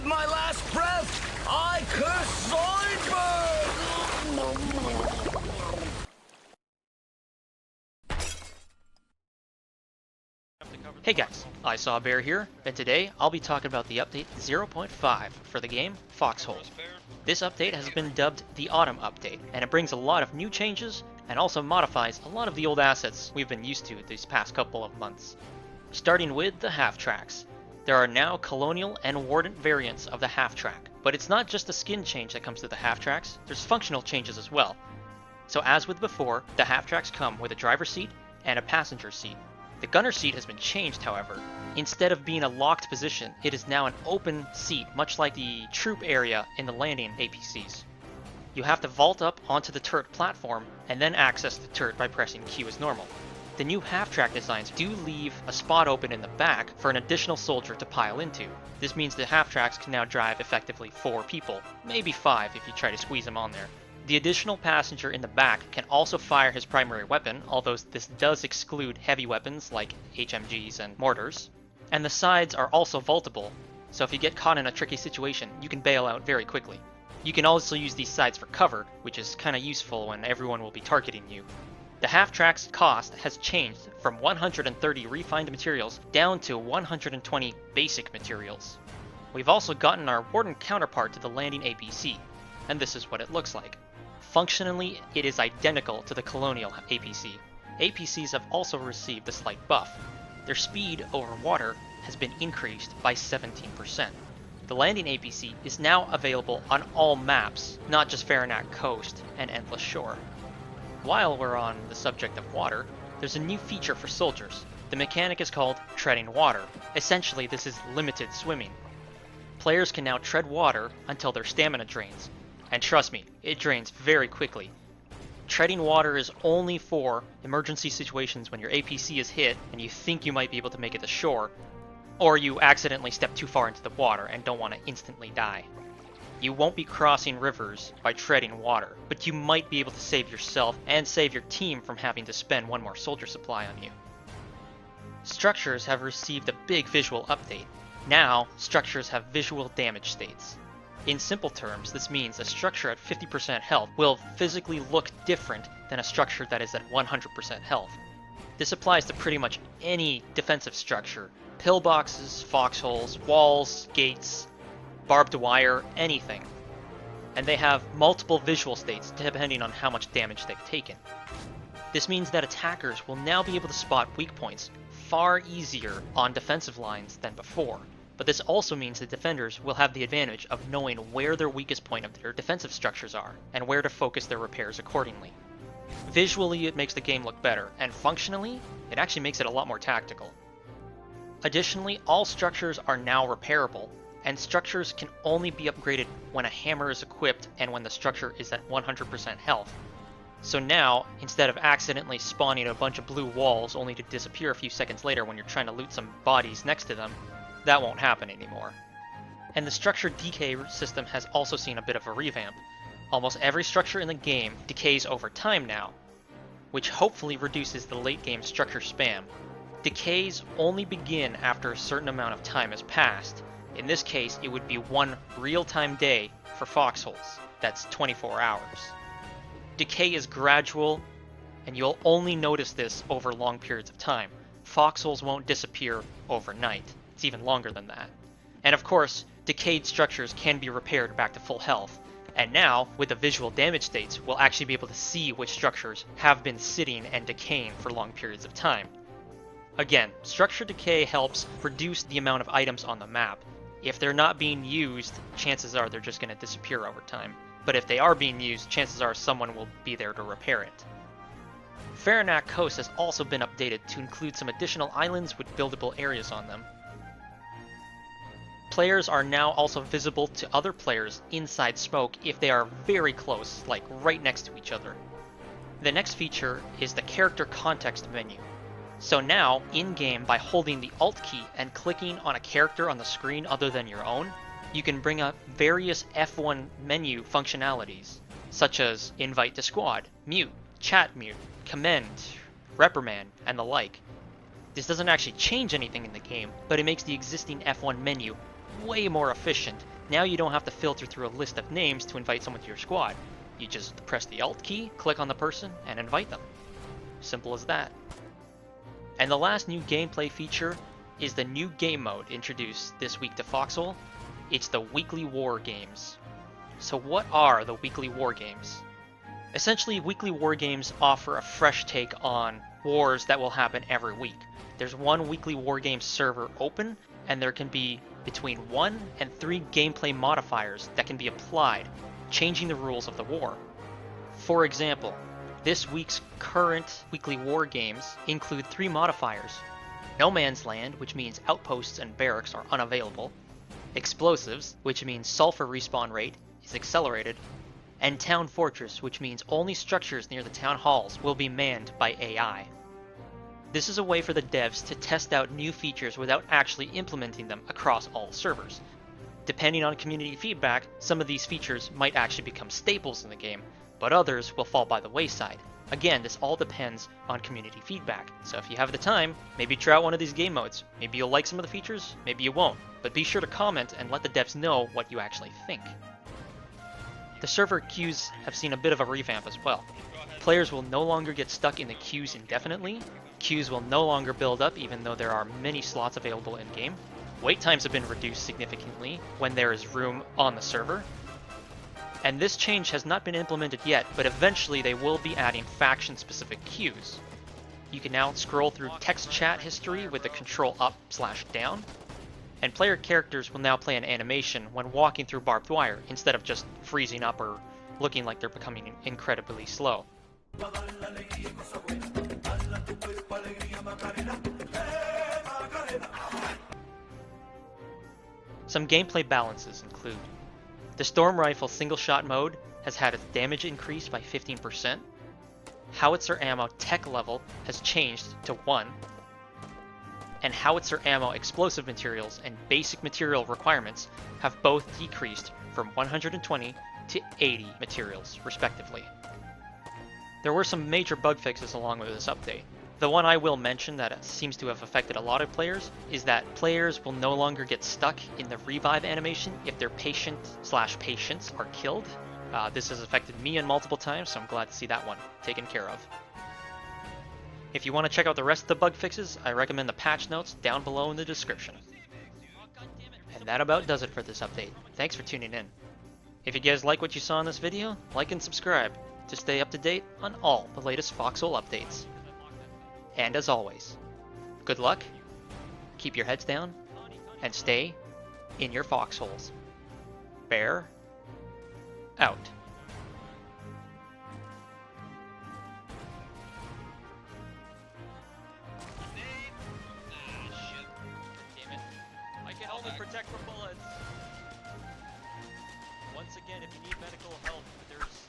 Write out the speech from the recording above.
With my last breath, I curse Zoidberg! Hey guys, I Saw Bear here, and today I'll be talking about the update 0.5 for the game Foxhole. This update has been dubbed the Autumn Update, and it brings a lot of new changes and also modifies a lot of the old assets we've been used to these past couple of months. Starting with the Halftracks. There are now Colonial and Warden variants of the Halftrack, but it's not just a skin change that comes to the Halftracks, there's functional changes as well. So as with before, the Halftracks come with a driver's seat and a passenger seat. The gunner seat has been changed, however. Instead of being a locked position, it is now an open seat, much like the troop area in the landing APCs. You have to vault up onto the turret platform and then access the turret by pressing Q as normal. The new half-track designs do leave a spot open in the back for an additional soldier to pile into. This means the half-tracks can now drive effectively 4 people, maybe 5 if you try to squeeze them on there. The additional passenger in the back can also fire his primary weapon, although this does exclude heavy weapons like HMGs and mortars. And the sides are also vaultable, so if you get caught in a tricky situation, you can bail out very quickly. You can also use these sides for cover, which is kinda useful when everyone will be targeting you. The half-track's cost has changed from 130 refined materials down to 120 basic materials. We've also gotten our Warden counterpart to the landing APC, and this is what it looks like. Functionally, it is identical to the Colonial APC. APCs have also received a slight buff. Their speed over water has been increased by 17%. The landing APC is now available on all maps, not just Farinac Coast and Endless Shore. While we're on the subject of water, there's a new feature for soldiers. The mechanic is called treading water. Essentially, this is limited swimming. Players can now tread water until their stamina drains. And trust me, it drains very quickly. Treading water is only for emergency situations when your APC is hit and you think you might be able to make it to shore, or you accidentally step too far into the water and don't want to instantly die. You won't be crossing rivers by treading water, but you might be able to save yourself and save your team from having to spend one more soldier supply on you. Structures have received a big visual update. Now, structures have visual damage states. In simple terms, this means a structure at 50% health will physically look different than a structure that is at 100% health. This applies to pretty much any defensive structure. Pillboxes, foxholes, walls, gates, barbed wire, anything. And they have multiple visual states depending on how much damage they've taken. This means that attackers will now be able to spot weak points far easier on defensive lines than before. But this also means that defenders will have the advantage of knowing where their weakest point of their defensive structures are, and where to focus their repairs accordingly. Visually, it makes the game look better, and functionally, it actually makes it a lot more tactical. Additionally, all structures are now repairable, and structures can only be upgraded when a hammer is equipped and when the structure is at 100% health. So now, instead of accidentally spawning a bunch of blue walls only to disappear a few seconds later when you're trying to loot some bodies next to them, that won't happen anymore. And the structure decay system has also seen a bit of a revamp. Almost every structure in the game decays over time now, which hopefully reduces the late game structure spam. Decays only begin after a certain amount of time has passed. In this case, it would be 1 real-time day for foxholes. That's 24 hours. Decay is gradual, and you'll only notice this over long periods of time. Foxholes won't disappear overnight. It's even longer than that. And of course, decayed structures can be repaired back to full health. And now, with the visual damage states, we'll actually be able to see which structures have been sitting and decaying for long periods of time. Again, structure decay helps reduce the amount of items on the map. If they're not being used, chances are they're just going to disappear over time. But if they are being used, chances are someone will be there to repair it. Farinac Coast has also been updated to include some additional islands with buildable areas on them. Players are now also visible to other players inside smoke if they are very close, like right next to each other. The next feature is the character context menu. So now, in-game, by holding the Alt key and clicking on a character on the screen other than your own, you can bring up various F1 menu functionalities, such as invite to squad, mute, chat mute, commend, reprimand, and the like. This doesn't actually change anything in the game, but it makes the existing F1 menu way more efficient Now you don't have to filter through a list of names to invite someone to your squad. You just press the Alt key, click on the person, and invite them. Simple as that. And the last new gameplay feature is the new game mode introduced this week to Foxhole. It's the weekly war games. So what are the weekly war games? Essentially, weekly war games offer a fresh take on wars that will happen every week. There's one weekly war game server open, and there can be between 1 and 3 gameplay modifiers that can be applied, changing the rules of the war. For example, this week's current weekly war games include 3 modifiers: No Man's Land, which means outposts and barracks are unavailable; Explosives, which means sulfur respawn rate is accelerated; and Town Fortress, which means only structures near the town halls will be manned by AI. This is a way for the devs to test out new features without actually implementing them across all servers. Depending on community feedback, some of these features might actually become staples in the game, but others will fall by the wayside. Again, this all depends on community feedback, so if you have the time, maybe try out one of these game modes. Maybe you'll like some of the features, maybe you won't, but be sure to comment and let the devs know what you actually think. The server queues have seen a bit of a revamp as well. Players will no longer get stuck in the queues indefinitely. Queues will no longer build up even though there are many slots available in-game. Wait times have been reduced significantly when there is room on the server. And this change has not been implemented yet, but eventually they will be adding faction-specific queues. You can now scroll through text chat history with the control up/down, and player characters will now play an animation when walking through barbed wire instead of just freezing up or looking like they're becoming incredibly slow. Some gameplay balances include: the Storm Rifle single-shot mode has had its damage increased by 15%, Howitzer ammo tech level has changed to 1, and Howitzer ammo explosive materials and basic material requirements have both decreased from 120 to 80 materials, respectively. There were some major bug fixes along with this update. The one I will mention that seems to have affected a lot of players is that players will no longer get stuck in the revive animation if their patient/patients are killed. This has affected me in multiple times, so I'm glad to see that one taken care of. If you want to check out the rest of the bug fixes, I recommend the patch notes down below in the description. And that about does it for this update. Thanks for tuning in. If you guys like what you saw in this video, like and subscribe to stay up to date on all the latest Foxhole updates. And as always, good luck, keep your heads down, and stay in your foxholes. Bear out. I can only protect from bullets. Once again, if you need medical help, there's